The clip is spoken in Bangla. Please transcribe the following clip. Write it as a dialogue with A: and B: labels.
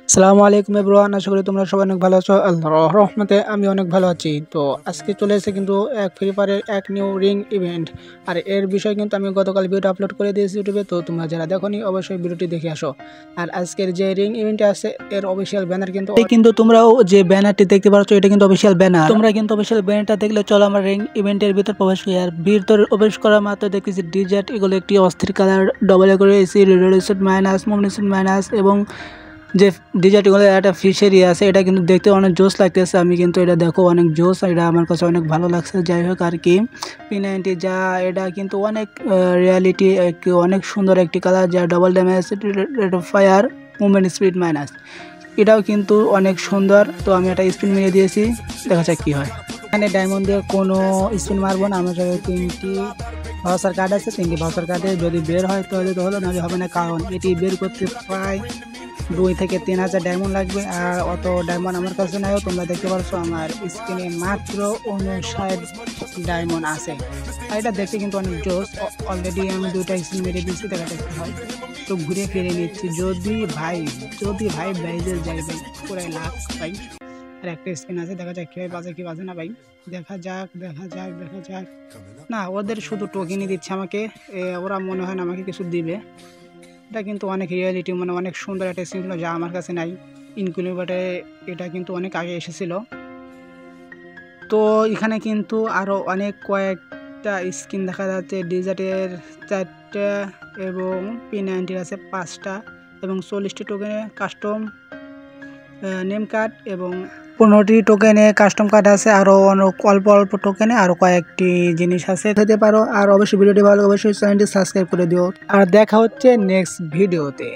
A: আসসালামু আলাইকুম এভরিওয়ান, আশা করি তোমরা সবাই অনেক ভালো আছো। আল্লাহর রহমতে আমি অনেক ভালো আছি। তো আজকে চলে এসেছে কিন্তু এক ফ্রি ফায়ারের এক নিউ রিং ইভেন্ট। আর এর বিষয়ে কিন্তু আমি গতকাল ভিডিও আপলোড করে দিয়েছি ইউটিউবে, তো তোমরা যারা দেখোনি অবশ্যই ভিডিওটি দেখে আসো। আর আজকের যে রিং ইভেন্টে আছে এর অফিসিয়াল ব্যানার কিন্তু তোমরাও যে ব্যানারটি দেখতে পাচ্ছ এটা কিন্তু অফিসিয়াল ব্যানার। তোমরা কিন্তু অফিসিয়াল ব্যানারটা দেখলে চলো আমরা রিং ইভেন্টের ভিতর প্রবেশ করি। আর ভিতরে প্রবেশ করার মাত্র দেখতেছি ডিজেট এগুলো একটি অস্থির কালার ডবল করে AC radiation minus movement minus এবং যে ডিজার্টগুলো একটা ফিশারি আছে, এটা কিন্তু দেখতে অনেক জোস লাগতেছে। আমি কিন্তু এটা দেখো অনেক জোস, এটা আমার কাছে অনেক ভালো লাগছে। যাই হোক আর কি P90 যা এটা কিন্তু অনেক রিয়ালিটি অনেক সুন্দর একটি কালার, যা double damage rate of fire movement speed minus, এটাও কিন্তু অনেক সুন্দর। তো আমি একটা স্পিন মেরে দিয়েছি, দেখা যাক কী হয়। এখানে ডায়মন্ড দিয়ে কোনো স্পিন মারবো না, আমার কাছে 3টি ভাউচার কার্ড আছে। 3টি ভাউচার কার্ডে যদি বের হয় তাহলে তো হলো, নাহলে হবে না, কারণ এটি বের করতে প্রায় 2 থেকে 3,000 ডায়মন্ড লাগবে। আর অত ডায়মন্ড আমার কাছে নাই। তোমরা দেখতে পাচ্ছ আমার স্ক্রিনে মাত্র 59 ডায়মন্ড আছে। আর এটা দেখতে কিন্তু অনেক জোস। অলরেডি আমি 2টা স্পিন মেরে দিয়েছি, দেখা দেখতে হয়। তো ঘুরে ফিরে নিচ্ছি, যদি ভাই ব্রাইজে যাই ভাই পুরাই লাখ ভাই। আর একটা স্পিন আছে, দেখা যাক কীভাবে বাজে কি বাজে না ভাই। দেখা যাক। না, ওদের শুধু টোকেনই দিচ্ছে আমাকে, ওরা মনে হয় না আমাকে কিছু দিবে। এটা কিন্তু অনেক রিয়েলিটি, মানে অনেক সুন্দর একটা স্কিন ছিল, যা আমার কাছে নাই। ইনকুলিবাটে এটা কিন্তু অনেক আগে এসেছিল। তো এখানে কিন্তু আরও অনেক কয়েকটা স্কিন দেখা যাচ্ছে। ডিজার্টের 4টা এবং P90 আছে 5টা এবং 40টি টোকেনে কাস্টম নেম কার্ড এবং 15টি টোকেনে কাস্টম কার্ড আছে। আরও অল্প টোকেনে আরও কয়েকটি জিনিস আছে, খেতে পারো। আর অবশ্যই ভিডিওটি ভালো, অবশ্যই চ্যানেলটি সাবস্ক্রাইব করে দিও। আর দেখা হচ্ছে নেক্সট ভিডিওতে।